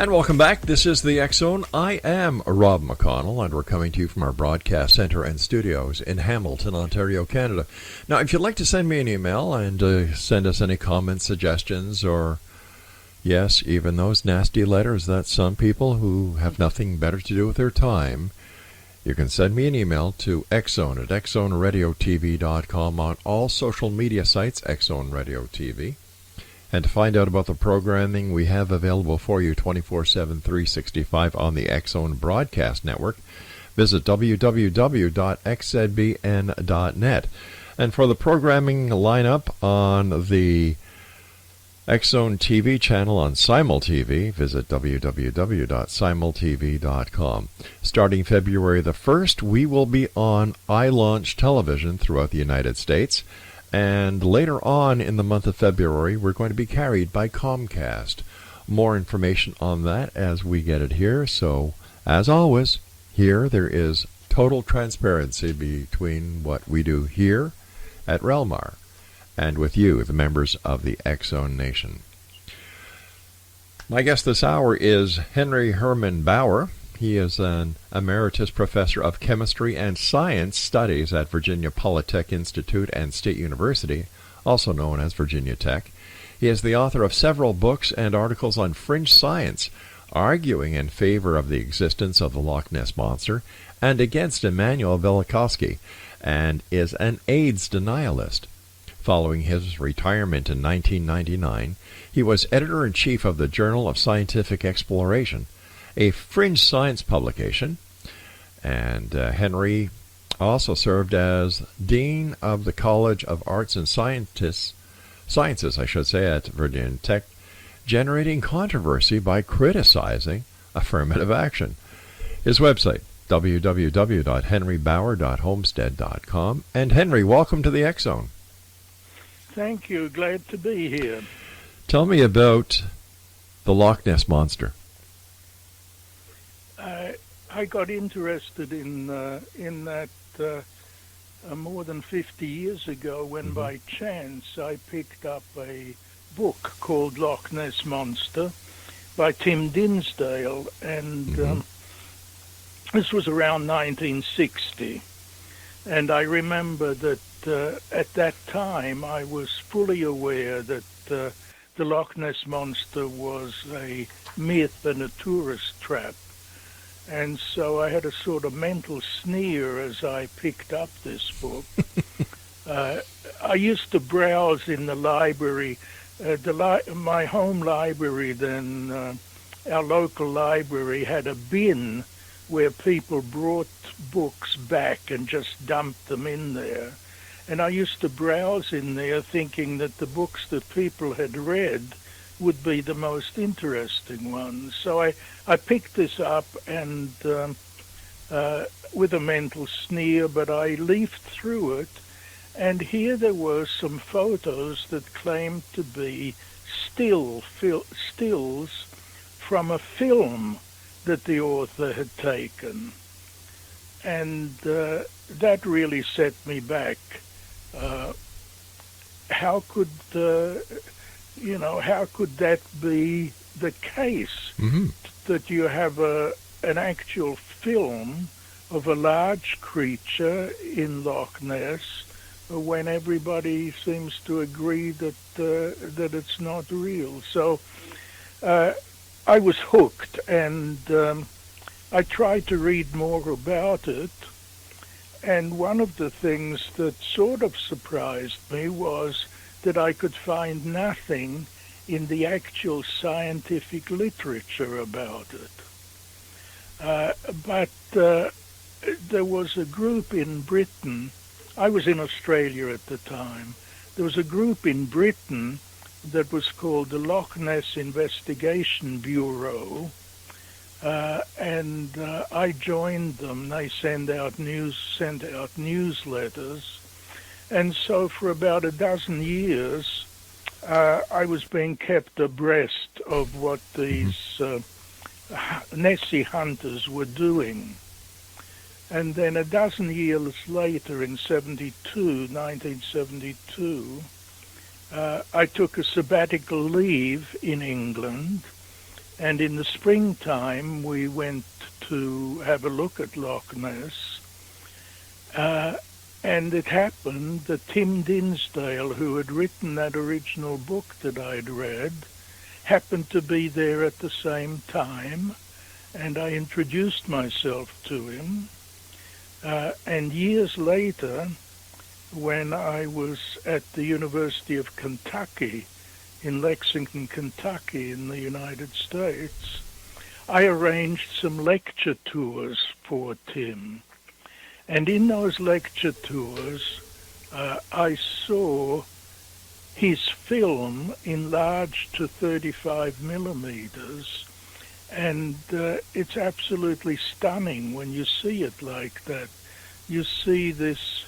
And welcome back. This is the X Zone. I am Rob McConnell, and we're coming to you from our broadcast center and studios in Hamilton, Ontario, Canada. Now, if you'd like to send me an email and send us any comments, suggestions, or, yes, even those nasty letters that some people who have nothing better to do with their time, you can send me an email to xzone at xzoneradiotv.com on all social media sites, Xzone Radio TV. And to find out about the programming we have available for you 24/7, 365 on the X Zone Broadcast Network, visit www.xzbn.net. And for the programming lineup on the X Zone TV channel on SimulTV, visit www.simultv.com. Starting February the 1st, we will be on iLaunch television throughout the United States. And later on in the month of February, we're going to be carried by Comcast. More information on that as we get it here. So, as always, here there is total transparency between what we do here at REL-MAR and with you, the members of the X Zone Nation. My guest this hour is HERMAN BAUER. He is an emeritus professor of chemistry and science studies at Virginia Polytech Institute and State University, also known as Virginia Tech. He is the author of several books and articles on fringe science, arguing in favor of the existence of the Loch Ness Monster and against Immanuel Velikovsky, and is an AIDS denialist. Following his retirement in 1999, he was editor-in-chief of the Journal of Scientific Exploration, a fringe science publication, and Henry also served as Dean of the College of Arts and Sciences, at Virginia Tech, generating controversy by criticizing affirmative action. His website, www.henrybauer.homestead.com. And Henry, welcome to the X Zone. Thank you. Glad to be here. Tell me about the Loch Ness Monster. I got interested in that more than 50 years ago when by chance I picked up a book called Loch Ness Monster by Tim Dinsdale, and this was around 1960. And I remember that at that time I was fully aware that the Loch Ness Monster was a myth and a tourist trap. And so I had a sort of mental sneer as I picked up this book. I used to browse in the library, my home library then, our local library had a bin where people brought books back and just dumped them in there. And I used to browse in there thinking that the books that people had read would be the most interesting ones. So I picked this up and with a mental sneer, but I leafed through it, and here there were some photos that claimed to be stills from a film that the author had taken. And that really set me back. How could that be the case, that you have an actual film of a large creature in Loch Ness when everybody seems to agree that it's not real? So I was hooked, and I tried to read more about it. And one of the things that sort of surprised me was that I could find nothing in the actual scientific literature about it. But there was a group in Britain. I was in Australia at the time. There was a group in Britain that was called the Loch Ness Investigation Bureau, and I joined them. They sent out newsletters. And so for about a dozen years, I was being kept abreast of what these Nessie hunters were doing. And then a dozen years later, in 1972, I took a sabbatical leave in England, And in the springtime, we went to have a look at Loch Ness. And it happened that Tim Dinsdale, who had written that original book that I'd read, happened to be there at the same time, and I introduced myself to him. And years later, when I was at the University of Kentucky, in Lexington, Kentucky, in the United States, I arranged some lecture tours for Tim. And in those lecture tours, I saw his film enlarged to 35 millimeters, and it's absolutely stunning when you see it like that. You see this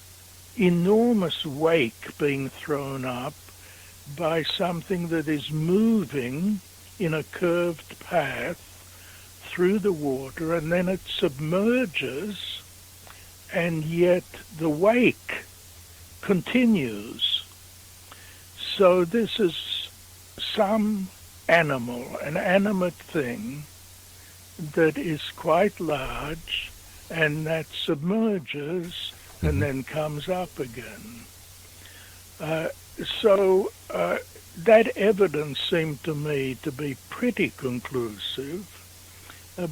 enormous wake being thrown up by something that is moving in a curved path through the water, and then it submerges, and yet the wake continues. So this is some animal, an animate thing that is quite large and that submerges and then comes up again. So that evidence seemed to me to be pretty conclusive.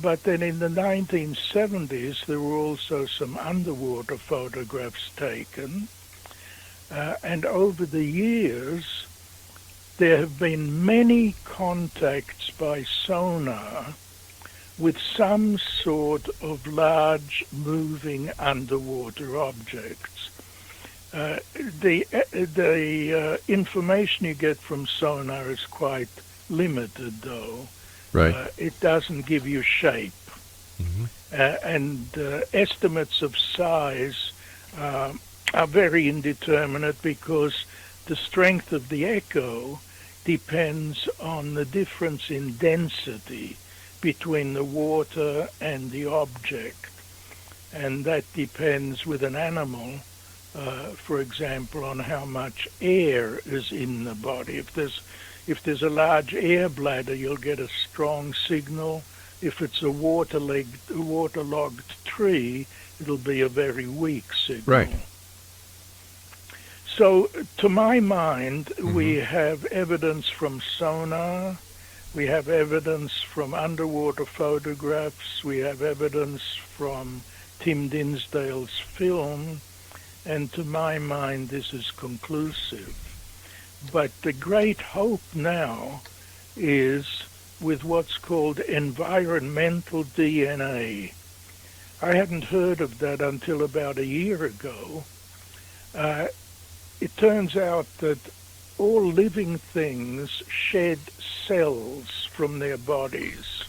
But then in the 1970s, there were also some underwater photographs taken. And over the years, there have been many contacts by sonar with some sort of large moving underwater objects. The information you get from sonar is quite limited, though. Right. It doesn't give you shape. And estimates of size are very indeterminate because the strength of the echo depends on the difference in density between the water and the object. And that depends with an animal, for example, on how much air is in the body. If there's a large air bladder, you'll get a strong signal. If it's a waterlogged tree, it'll be a very weak signal. Right. So, to my mind, we have evidence from sonar, we have evidence from underwater photographs, we have evidence from Tim Dinsdale's film, and to my mind, this is conclusive. But the great hope now is with what's called environmental DNA. I hadn't heard of that until about a year ago. It turns out that all living things shed cells from their bodies.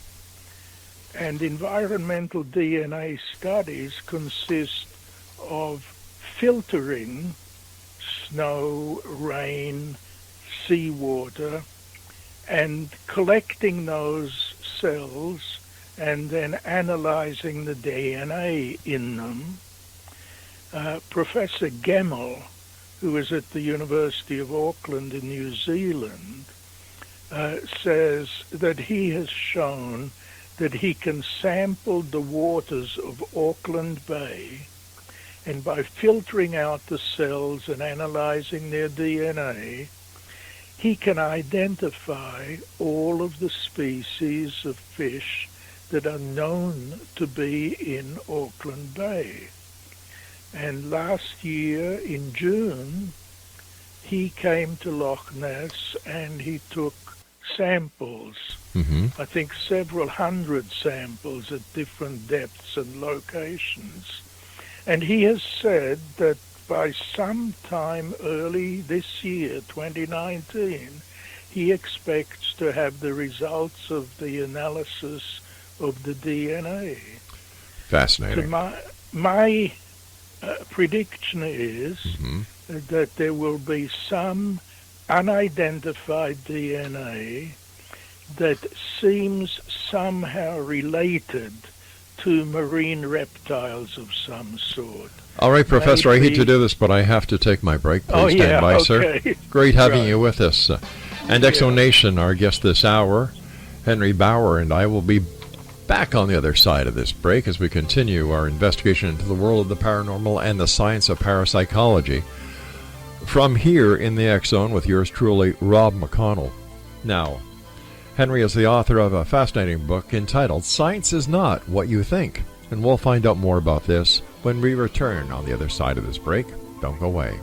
And environmental DNA studies consist of filtering snow, rain, seawater, and collecting those cells and then analyzing the DNA in them. Professor Gemmell, who is at the University of Auckland in New Zealand, says that he has shown that he can sample the waters of Auckland Bay, and by filtering out the cells and analyzing their DNA, he can identify all of the species of fish that are known to be in Auckland Bay. And last year, in June, he came to Loch Ness and he took samples, I think several hundred samples at different depths and locations. And he has said that by sometime early this year, 2019, he expects to have the results of the analysis of the DNA. Fascinating. So my prediction is that there will be some unidentified DNA that seems somehow related to marine reptiles of some sort. All right, Professor, I hate to do this, but I have to take my break. Please stand by, okay. sir. Great having you with us. And Exo Nation, our guest this hour Henry BAUER and I will be back on the other side of this break as we continue our investigation into the world of the paranormal and the science of parapsychology from here in the X Zone with yours truly, Rob McConnell. Now, Henry is the author of a fascinating book entitled Science is Not What You Think, and we'll find out more about this when we return on the other side of this break. Don't go away.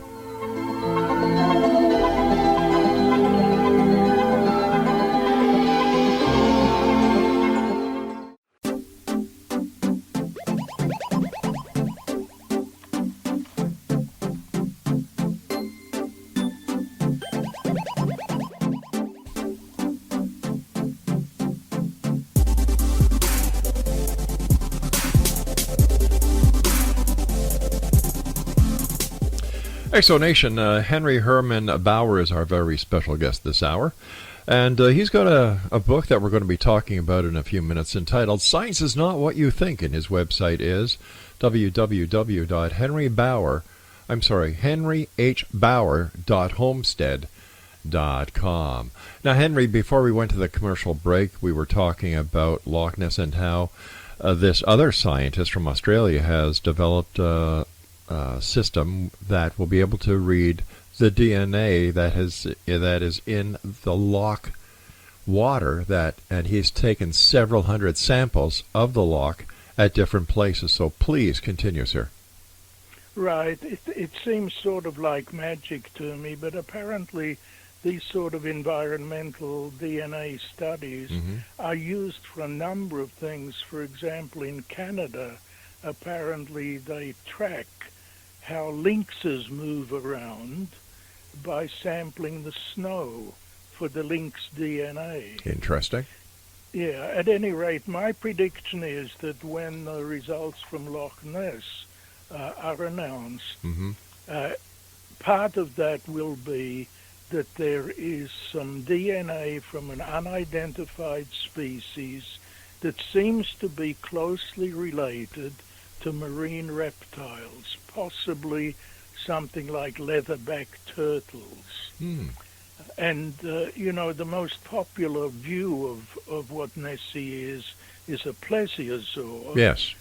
Exonation, Henry Herman BAUER is our very special guest this hour. And he's got a book that we're going to be talking about in a few minutes entitled Science is Not What You Think. And his website is henryhbauer.homestead.com. Now, Henry, before we went to the commercial break, we were talking about Loch Ness and how this other scientist from Australia has developed system that will be able to read the DNA that is in the loch water, and he's taken several hundred samples of the loch at different places. So please continue, sir. Right. It seems sort of like magic to me, but apparently these sort of environmental DNA studies are used for a number of things. For example, in Canada, apparently they track how lynxes move around by sampling the snow for the lynx DNA. Interesting. Yeah, at any rate, my prediction is that when the results from Loch Ness are announced, part of that will be that there is some DNA from an unidentified species that seems to be closely related to marine reptiles, possibly something like leatherback turtles. And, the most popular view of what Nessie is a plesiosaur. Yes.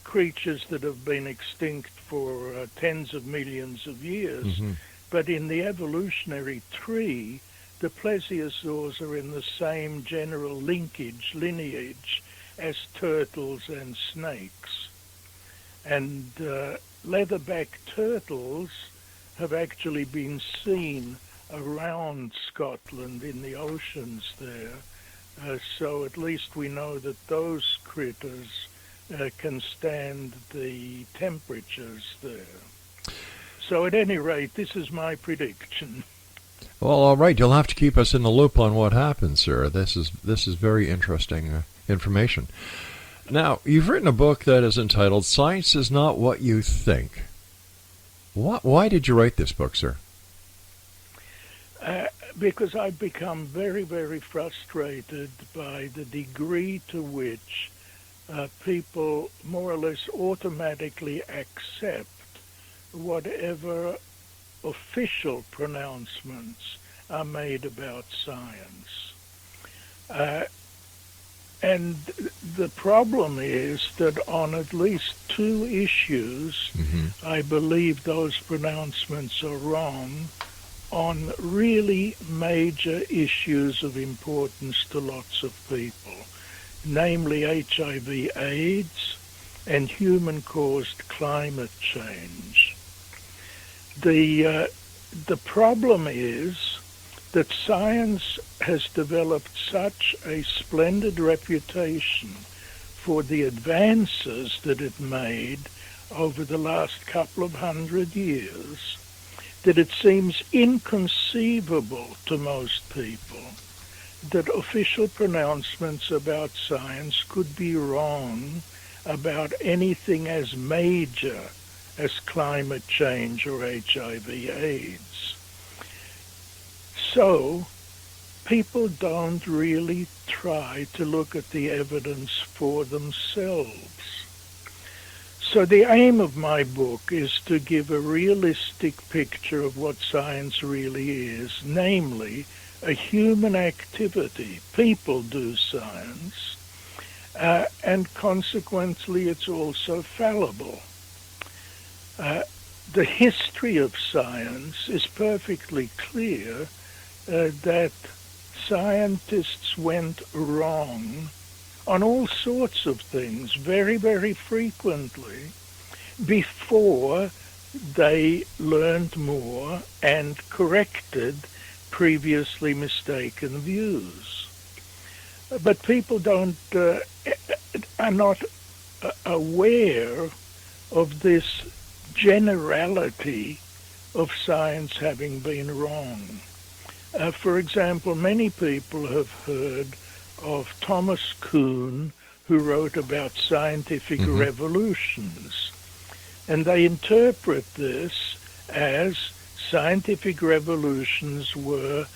Creatures that have been extinct for tens of millions of years. But in the evolutionary tree, the plesiosaurs are in the same general lineage as turtles and snakes. And leatherback turtles have actually been seen around Scotland in the oceans there. So at least we know that those critters can stand the temperatures there. So at any rate, this is my prediction. Well, all right. You'll have to keep us in the loop on what happens, sir. This is very interesting information. Now, you've written a book that is entitled Science is Not What You Think. Why did you write this book, sir? Because I've become very, very frustrated by the degree to which people more or less automatically accept whatever official pronouncements are made about science. And the problem is that on at least two issues, I believe those pronouncements are wrong on really major issues of importance to lots of people, namely HIV/AIDS and human-caused climate change. The problem is that science has developed such a splendid reputation for the advances that it made over the last couple of 100 years that it seems inconceivable to most people that official pronouncements about science could be wrong about anything as major as climate change or HIV/AIDS. So, people don't really try to look at the evidence for themselves. So the aim of my book is to give a realistic picture of what science really is, namely a human activity. People do science, and consequently it's also fallible. The history of science is perfectly clear that scientists went wrong on all sorts of things very, very frequently before they learned more and corrected previously mistaken views. But people are not aware of this generality of science having been wrong. For example, many people have heard of Thomas Kuhn, who wrote about scientific revolutions. And they interpret this as scientific revolutions were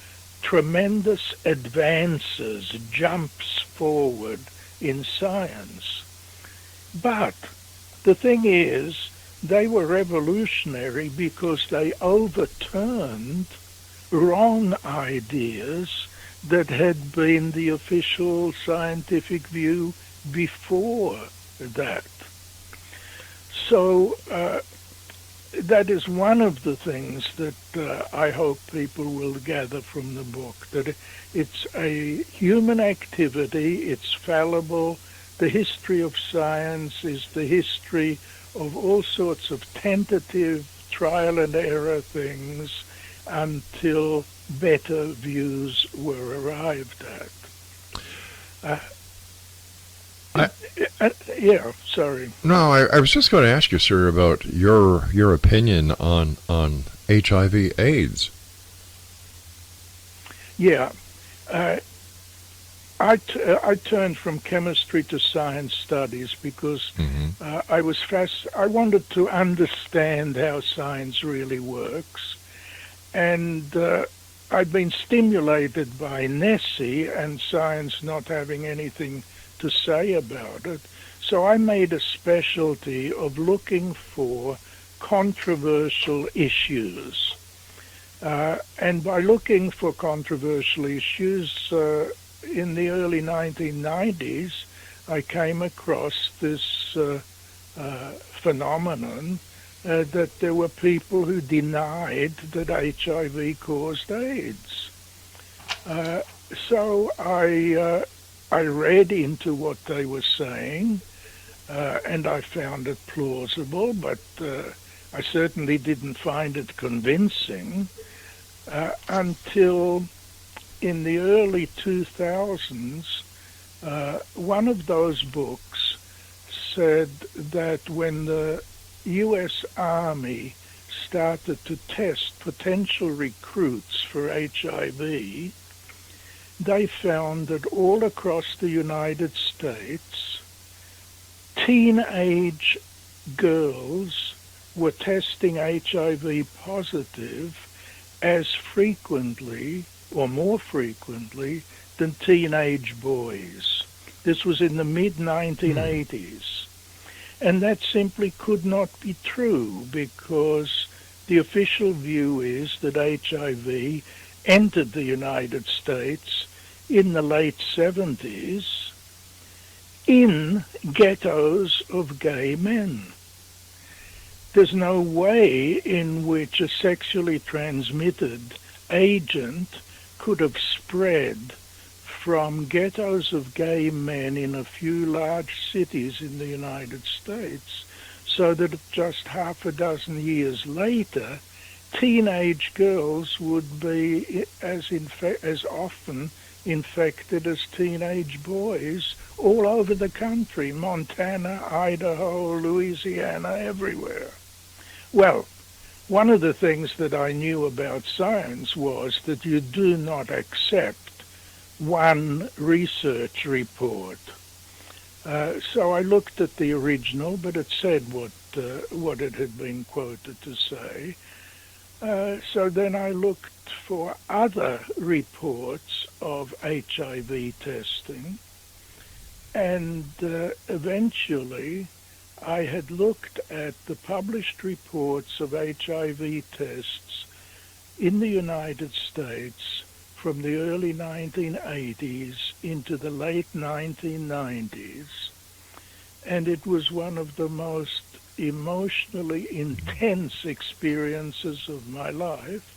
tremendous advances, jumps forward in science. But the thing is, they were revolutionary because they overturned wrong ideas that had been the official scientific view before that. So that is one of the things that I hope people will gather from the book, that it's a human activity, it's fallible. The history of science is the history of all sorts of tentative trial and error things until better views were arrived at. Yeah, sorry. No, I was just going to ask you, sir, about your opinion on HIV/AIDS. Yeah, I turned from chemistry to science studies because I wanted to understand how science really works, and I'd been stimulated by Nessie and science not having anything to say about it. So I made a specialty of looking for controversial issues. And by looking for controversial issues in the early 1990s, I came across this phenomenon that there were people who denied that HIV caused AIDS. So I read into what they were saying, and I found it plausible, but I certainly didn't find it convincing until in the early 2000s, one of those books said that when the U.S. Army started to test potential recruits for HIV, they found that all across the United States, teenage girls were testing HIV positive as frequently or more frequently than teenage boys. This was in the mid-1980s. And that simply could not be true because the official view is that HIV entered the United States in the late 70s in ghettos of gay men. There's no way in which a sexually transmitted agent could have spread from ghettos of gay men in a few large cities in the United States, so that just half a dozen years later, teenage girls would be as often infected as teenage boys all over the country, Montana, Idaho, Louisiana, everywhere. Well, one of the things that I knew about science was that you do not accept one research report. So I looked at the original, but it said what it had been quoted to say. So then I looked for other reports of HIV testing, and eventually I had looked at the published reports of HIV tests in the United States from the early 1980s into the late 1990s, and it was one of the most emotionally intense experiences of my life,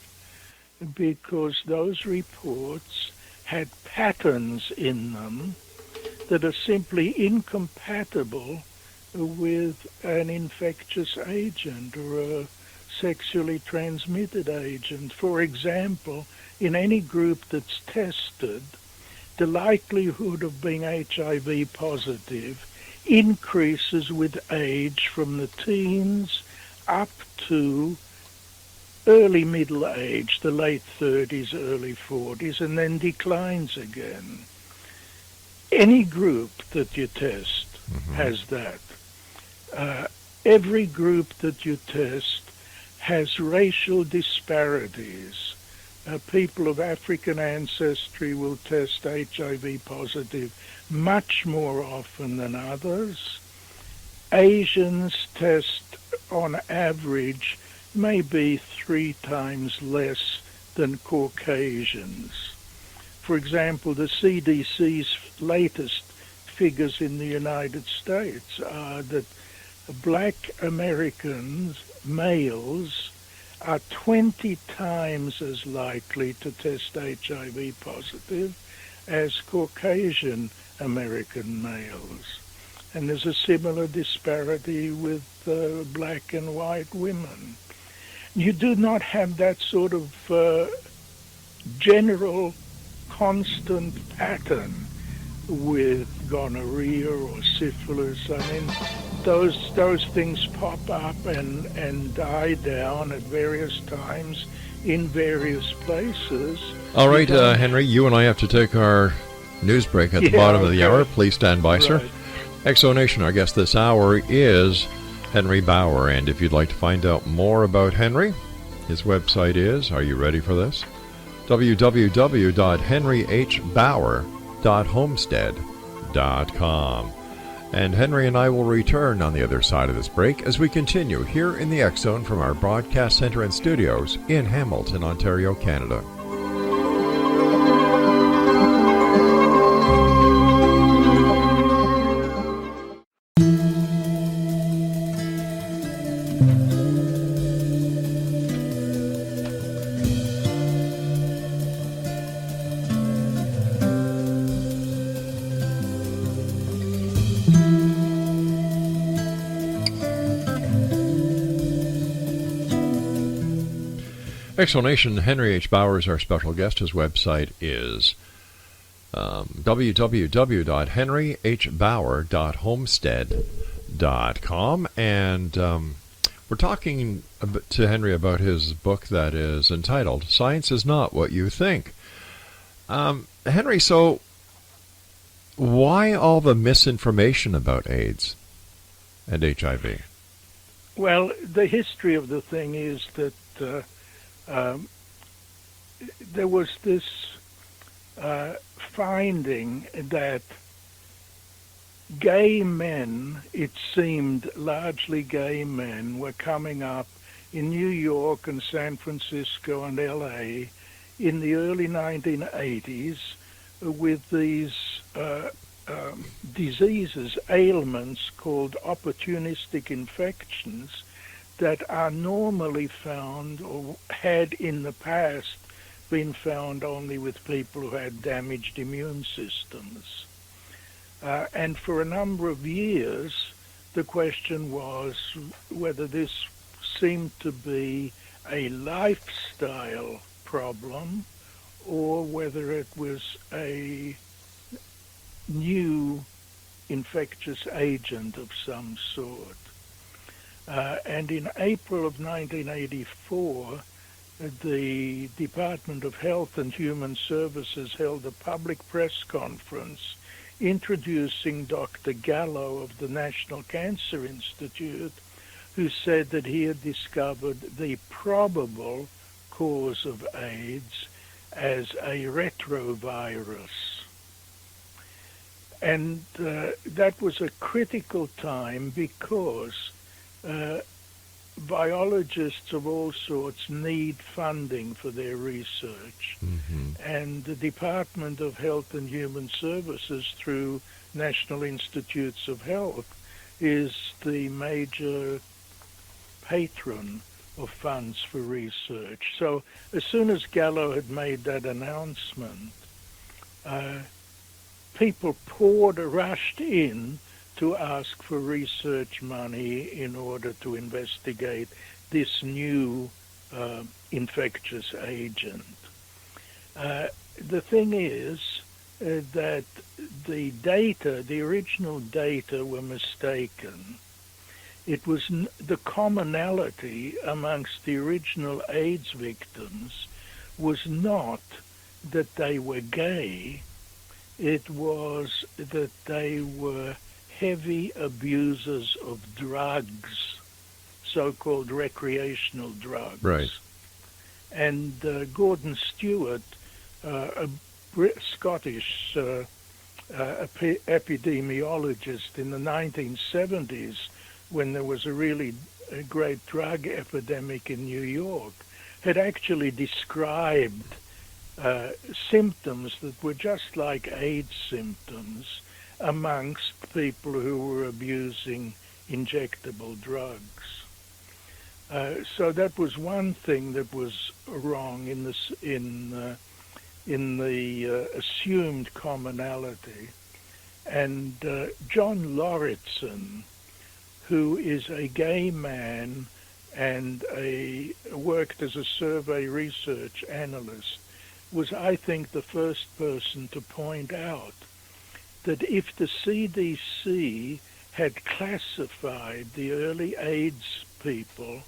because those reports had patterns in them that are simply incompatible with an infectious agent or a sexually transmitted agent. For example, in any group that's tested, the likelihood of being HIV positive increases with age from the teens up to early middle age, the late 30s, early 40s, and then declines again. Any group that you test has that. Every group that you test has racial disparities. People of African ancestry will test HIV positive much more often than others. Asians test on average maybe 3 times less than Caucasians. For example, the CDC's latest figures in the United States are that black Americans, males, are 20 times as likely to test HIV positive as Caucasian American males. And there's a similar disparity with black and white women. You do not have that sort of general constant pattern with gonorrhea or syphilis. I mean, those things pop up and die down at various times in various places. All right, Henry, you and I have to take our news break at the bottom of the hour. Please stand by, sir. Exonation, our guest this hour is Henry BAUER, and if you'd like to find out more about Henry, his website is, are you ready for this? www.henryhbauer.homestead.com. And Henry and I will return on the other side of this break as we continue here in the X Zone from our broadcast center and studios in Hamilton, Ontario, Canada. Exonation, Henry H. BAUER is our special guest. His website is www.henryhbauer.homestead.com. And we're talking to Henry about his book that is entitled Science is Not What You Think. Henry, so why all the misinformation about AIDS and HIV? Well, the history of the thing is that there was this finding that gay men, it seemed largely gay men, were coming up in New York and San Francisco and LA in the early 1980s with these diseases, ailments called opportunistic infections that are normally found or had in the past been found only with people who had damaged immune systems. And for a number of years, the question was whether this seemed to be a lifestyle problem or whether it was a new infectious agent of some sort. And in April of 1984, the Department of Health and Human Services held a public press conference introducing Dr. Gallo of the National Cancer Institute, who said that he had discovered the probable cause of AIDS as a retrovirus. And that was a critical time because biologists of all sorts need funding for their research. And the Department of Health and Human Services, through National Institutes of Health, is the major patron of funds for research. So as soon as Gallo had made that announcement, people rushed in to ask for research money in order to investigate this new infectious agent. The thing is that the original data were mistaken. It was the commonality amongst the original AIDS victims was not that they were gay, it was that they were heavy abusers of drugs, so-called recreational drugs. Right. And Gordon Stewart, a Scottish epidemiologist in the 1970s, when there was a really great drug epidemic in New York, had actually described symptoms that were just like AIDS symptoms amongst people who were abusing injectable drugs. So that was one thing that was wrong in the assumed commonality. And John Lauritsen, who is a gay man and worked as a survey research analyst, was, I think, the first person to point out that if the CDC had classified the early AIDS people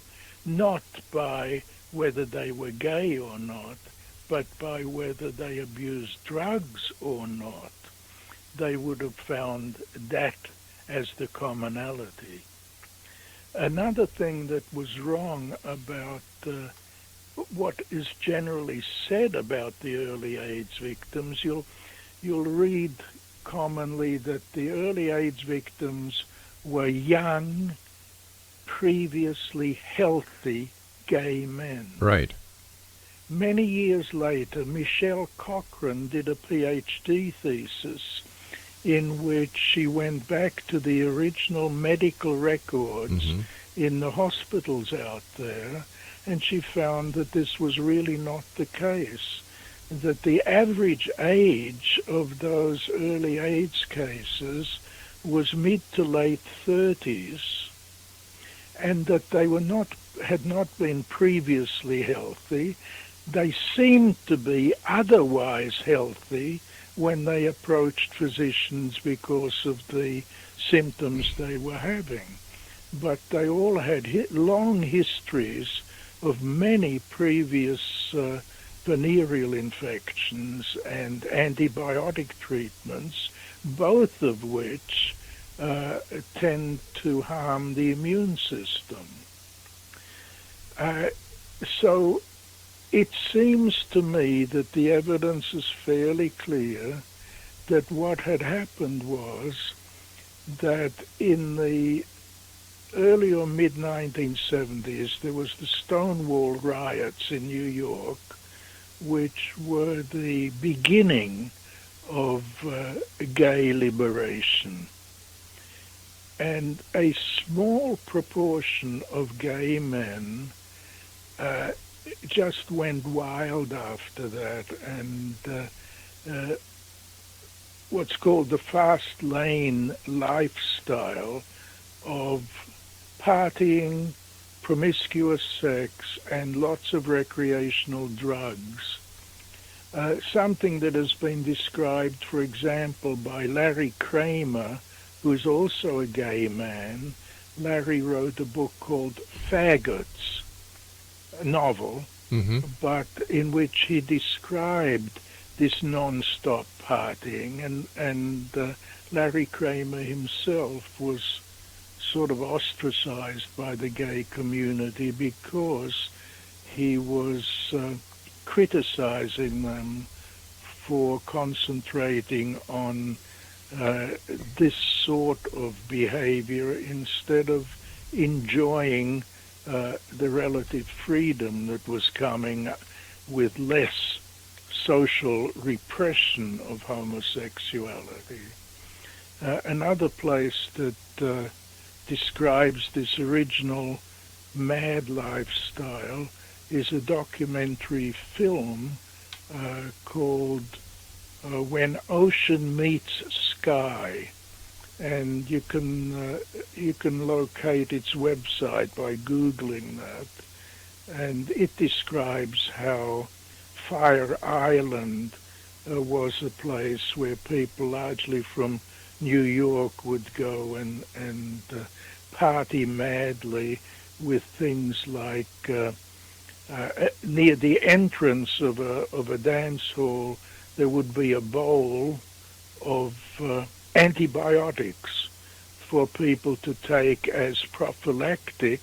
not by whether they were gay or not, but by whether they abused drugs or not, they would have found that as the commonality. Another thing that was wrong about what is generally said about the early AIDS victims, you'll read commonly that the early AIDS victims were young, previously healthy gay men. Right. Many years later, Michelle Cochran did a PhD thesis in which she went back to the original medical records in the hospitals out there, and she found that this was really not the case, that the average age of those early AIDS cases was mid to late 30s, and that they had not been previously healthy. They seemed to be otherwise healthy when they approached physicians because of the symptoms they were having. But they all had long histories of many previous venereal infections and antibiotic treatments, both of which tend to harm the immune system. So it seems to me that the evidence is fairly clear that what had happened was that in the early or mid-1970s, there was the Stonewall riots in New York, which were the beginning of gay liberation. And a small proportion of gay men just went wild after that, and what's called the fast lane lifestyle of partying, promiscuous sex, and lots of recreational drugs. Something that has been described, for example, by Larry Kramer, who is also a gay man. Larry wrote a book called Faggots, a novel, but in which he described this non-stop partying, and Larry Kramer himself was sort of ostracized by the gay community because he was criticizing them for concentrating on this sort of behavior instead of enjoying the relative freedom that was coming with less social repression of homosexuality. Another place that describes this original mad lifestyle is a documentary film called When Ocean Meets Sky, and you can locate its website by Googling that, and it describes how Fire Island was a place where people largely from New York would go and party madly with things like near the entrance of a dance hall there would be a bowl of antibiotics for people to take as prophylactic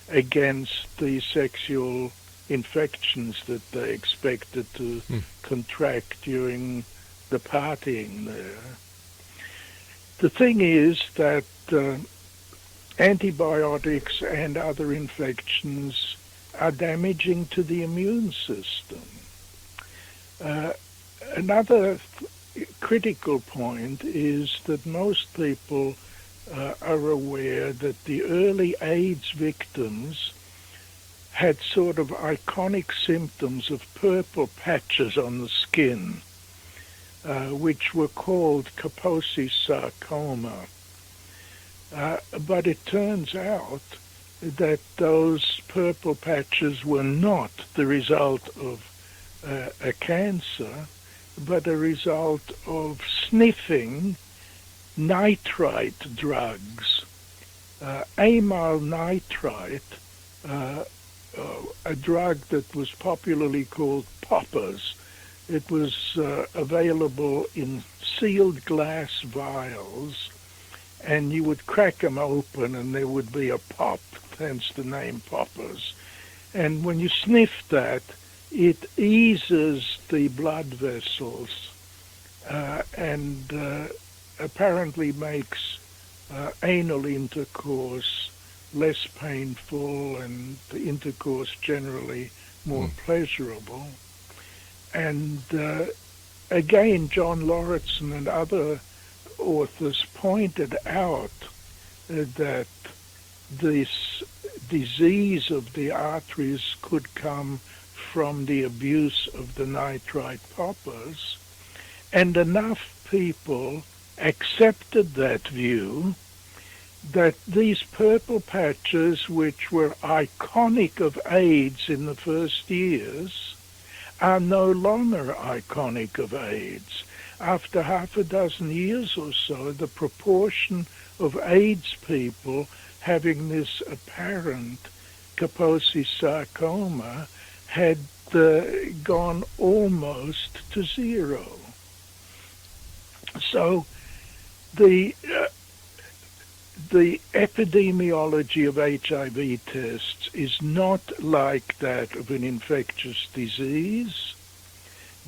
against the sexual infections that they expected to contract during the partying there. The thing is that antibiotics and other infections are damaging to the immune system. Another critical point is that most people are aware that the early AIDS victims had sort of iconic symptoms of purple patches on the skin, which were called Kaposi sarcoma. But it turns out that those purple patches were not the result of a cancer, but a result of sniffing nitrite drugs. Amyl nitrite, a drug that was popularly called poppers. It was available in sealed glass vials, and you would crack them open and there would be a pop, hence the name poppers. And when you sniff that, it eases the blood vessels and apparently makes anal intercourse less painful and the intercourse generally more pleasurable. And again, John Lauritsen and other authors pointed out that this disease of the arteries could come from the abuse of the nitrite poppers, and enough people accepted that view that these purple patches, which were iconic of AIDS in the first years, are no longer iconic of AIDS. After half a dozen years or so, the proportion of AIDS people having this apparent Kaposi sarcoma had gone almost to zero. So the epidemiology of HIV tests is not like that of an infectious disease.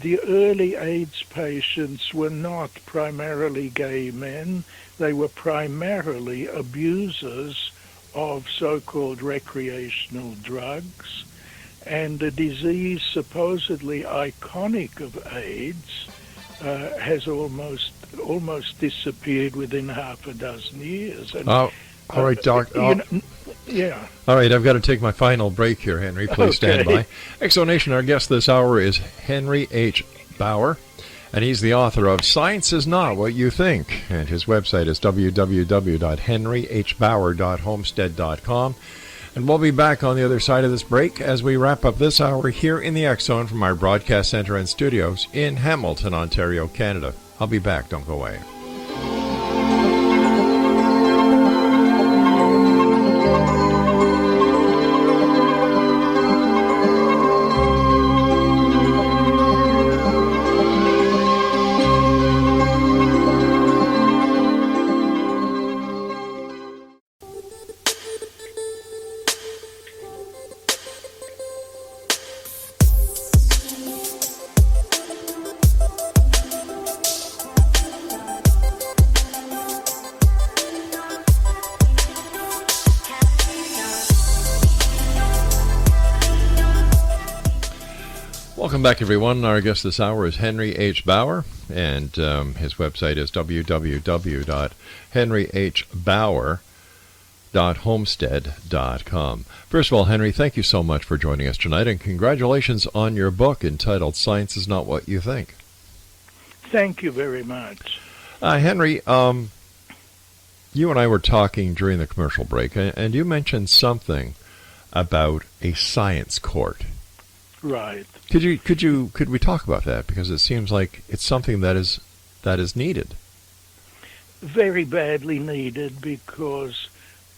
The early AIDS patients were not primarily gay men. They were primarily abusers of so-called recreational drugs. And a disease supposedly iconic of AIDS has almost disappeared within half a dozen years. And, all right, Doc. Yeah. All right, I've got to take my final break here, Henry. Please stand by. Exonation, our guest this hour is Henry H. BAUER, and he's the author of Science is Not What You Think, and his website is www.henryhbauer.homestead.com. And we'll be back on the other side of this break as we wrap up this hour here in the X Zone from our broadcast center and studios in Hamilton, Ontario, Canada. I'll be back. Don't go away. Welcome back, everyone. Our guest this hour is Henry H. BAUER, and his website is www.henryhbauer.homestead.com. First of all, Henry, thank you so much for joining us tonight, and congratulations on your book entitled Science is Not What You Think. Thank you very much. Henry, you and I were talking during the commercial break, and you mentioned something about a science court. Right. Could we talk about that, because it seems like it's something that is needed. Very badly needed, because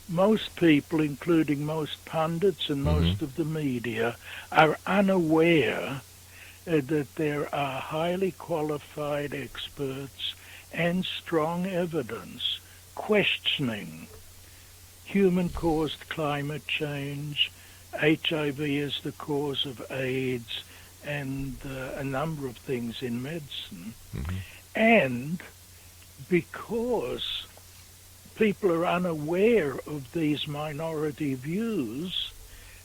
most people, including most pundits and most of the media, are unaware that there are highly qualified experts and strong evidence questioning human-caused climate change, HIV is the cause of AIDS, and a number of things in medicine. And because people are unaware of these minority views,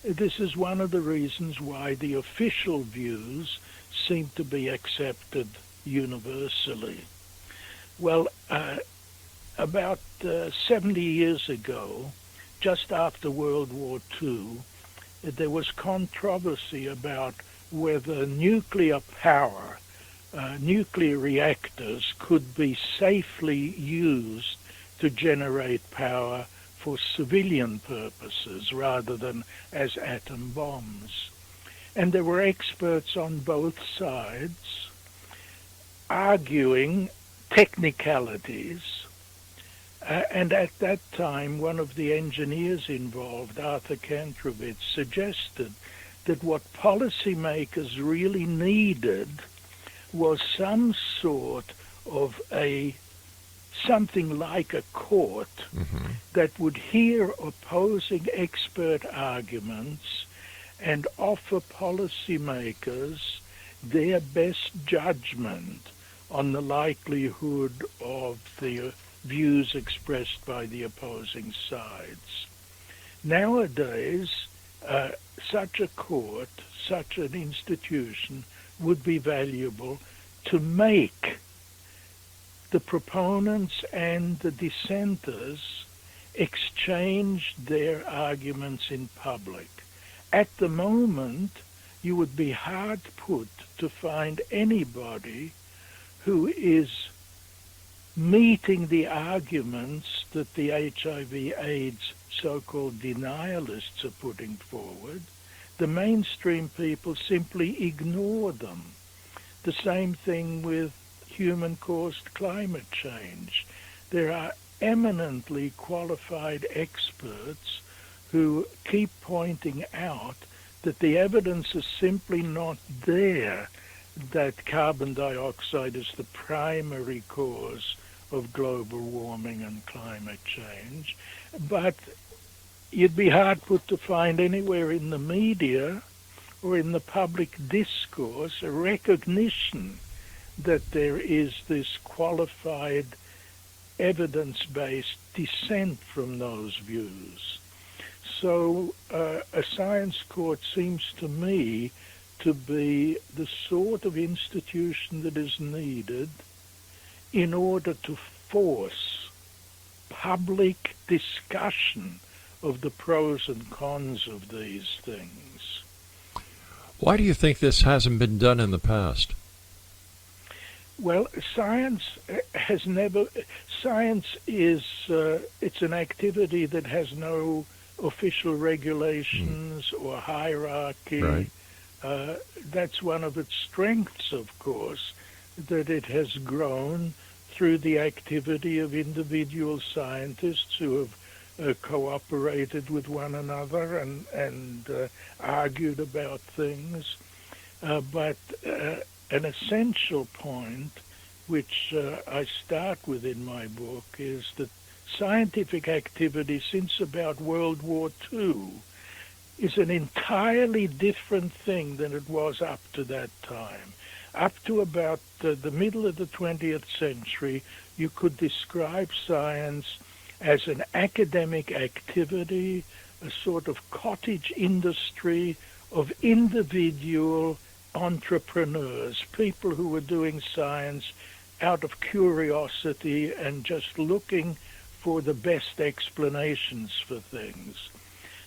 this is one of the reasons why the official views seem to be accepted universally. Well, about 70 years ago, just after World War II, there was controversy about whether nuclear power, nuclear reactors, could be safely used to generate power for civilian purposes rather than as atom bombs. And there were experts on both sides arguing technicalities. And at that time, one of the engineers involved, Arthur Kantrowitz, suggested that what policymakers really needed was some sort of something like a court that would hear opposing expert arguments and offer policymakers their best judgment on the likelihood of the views expressed by the opposing sides. Nowadays, such a court, such an institution, would be valuable to make the proponents and the dissenters exchange their arguments in public. At the moment, you would be hard put to find anybody who is meeting the arguments that the HIV/AIDS so-called denialists are putting forward. The mainstream people simply ignore them. The same thing with human-caused climate change. There are eminently qualified experts who keep pointing out that the evidence is simply not there that carbon dioxide is the primary cause of global warming and climate change. But you'd be hard put to find anywhere in the media or in the public discourse a recognition that there is this qualified evidence-based dissent from those views. So a science court seems to me to be the sort of institution that is needed in order to force public discussion of the pros and cons of these things. Why do you think this hasn't been done in the past? Well, science is, it's an activity that has no official regulations or hierarchy. Right. That's one of its strengths, of course, that it has grown through the activity of individual scientists who have cooperated with one another and argued about things. But an essential point, which I start with in my book, is that scientific activity since about World War II is an entirely different thing than it was up to that time. Up to about the middle of the 20th century, you could describe science as an academic activity, a sort of cottage industry of individual entrepreneurs, people who were doing science out of curiosity and just looking for the best explanations for things.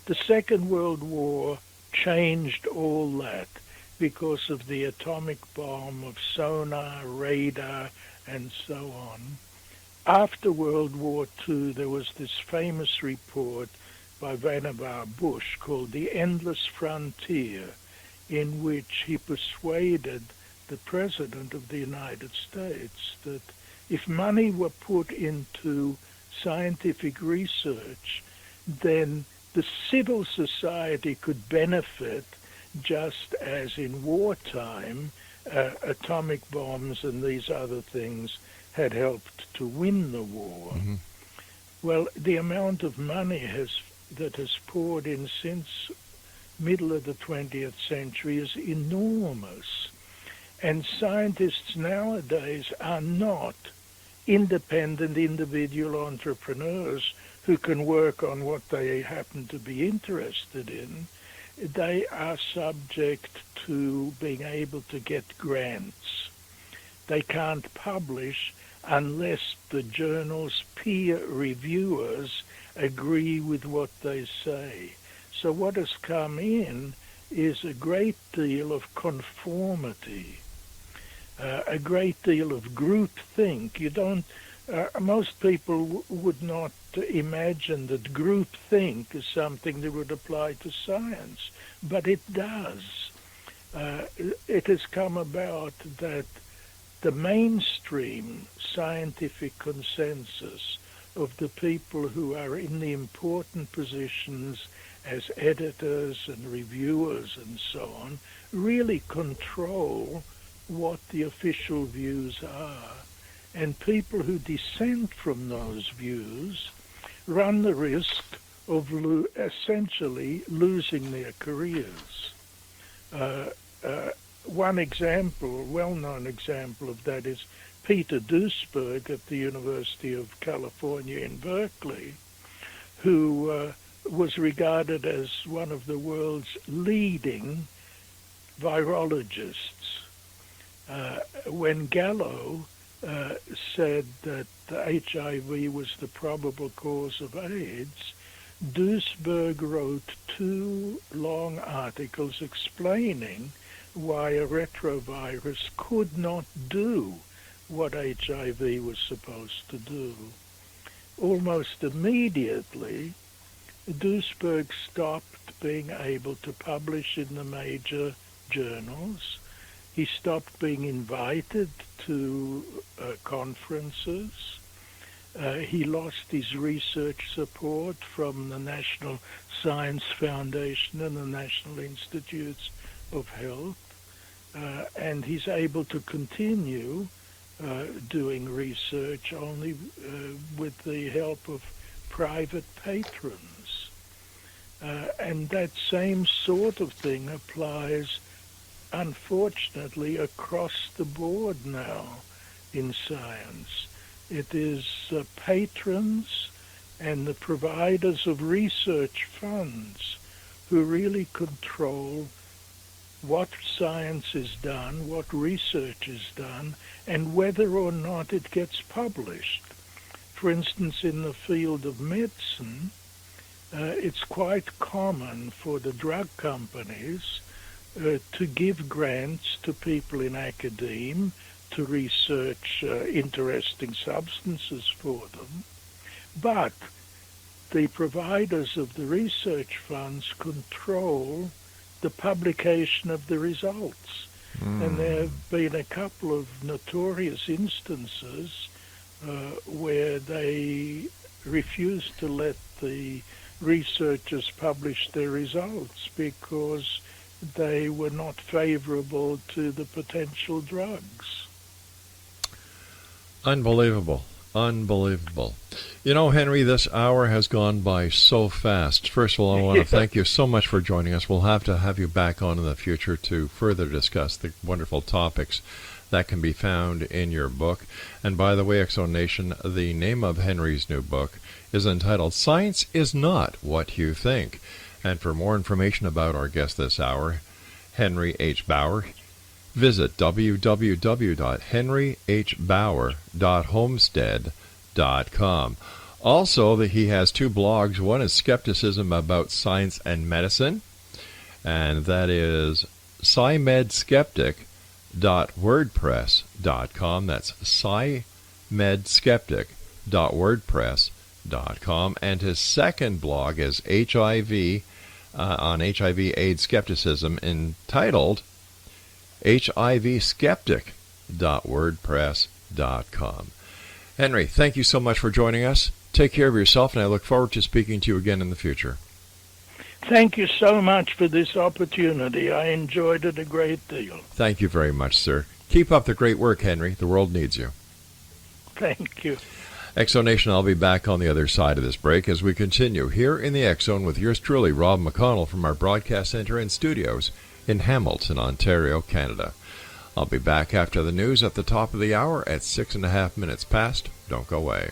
The Second World War changed all that because of the atomic bomb, of sonar, radar, and so on. After World War II, there was this famous report by Vannevar Bush called The Endless Frontier, in which he persuaded the President of the United States that if money were put into scientific research, then the civil society could benefit just as in wartime atomic bombs and these other things had helped to win the war. Mm-hmm. Well, the amount of money that has poured in since middle of the 20th century is enormous. And scientists nowadays are not independent individual entrepreneurs who can work on what they happen to be interested in. They are subject to being able to get grants. They can't publish unless the journal's peer reviewers agree with what they say. So what has come in is a great deal of conformity, a great deal of groupthink. Most people would not imagine that groupthink is something that would apply to science, but it does. It has come about that the mainstream scientific consensus of the people who are in the important positions as editors and reviewers and so on really control what the official views are. And people who dissent from those views run the risk of essentially losing their careers. One example, well-known example of that is Peter Duisberg at the University of California in Berkeley, who was regarded as one of the world's leading virologists. When Gallo said that HIV was the probable cause of AIDS, Duisberg wrote 2 long articles explaining why a retrovirus could not do what HIV was supposed to do. Almost immediately, Duisberg stopped being able to publish in the major journals. He stopped being invited to conferences. He lost his research support from the National Science Foundation and the National Institutes of Health. And he's able to continue doing research only with the help of private patrons. And that same sort of thing applies, unfortunately, across the board now in science. It is patrons and the providers of research funds who really control what science is done, what research is done, and whether or not it gets published. For instance, in the field of medicine, it's quite common for the drug companies to give grants to people in academia to research interesting substances for them. But the providers of the research funds control the publication of the results. And there have been a couple of notorious instances where they refused to let the researchers publish their results because they were not favorable to the potential drugs. Unbelievable. Unbelievable. You know, Henry, this hour has gone by so fast. First of all, I want to thank you so much for joining us. We'll have to have you back on in the future to further discuss the wonderful topics that can be found in your book. And by the way, Exonation, the name of Henry's new book is entitled Science is Not What You Think. And for more information about our guest this hour, Henry H. BAUER, visit www.henryhbauer.homestead.com. Also, he has two blogs. One is Skepticism About Science and Medicine, and that is scimedsskeptic.wordpress.com. That's scimedsskeptic.wordpress.com. And his second blog is HIV, on HIV/AIDS skepticism, entitled hivskeptic.wordpress.com. Henry, thank you so much for joining us. Take care of yourself, and I look forward to speaking to you again in the future. Thank you so much for this opportunity. I enjoyed it a great deal. Thank you very much, sir. Keep up the great work, Henry. The world needs you. Thank you. Exonation, I'll be back on the other side of this break as we continue here in the Exxon with yours truly, Rob McConnell, from our broadcast center and studios in Hamilton, Ontario, Canada. I'll be back after the news at the top of the hour at 6.5 minutes past. Don't go away.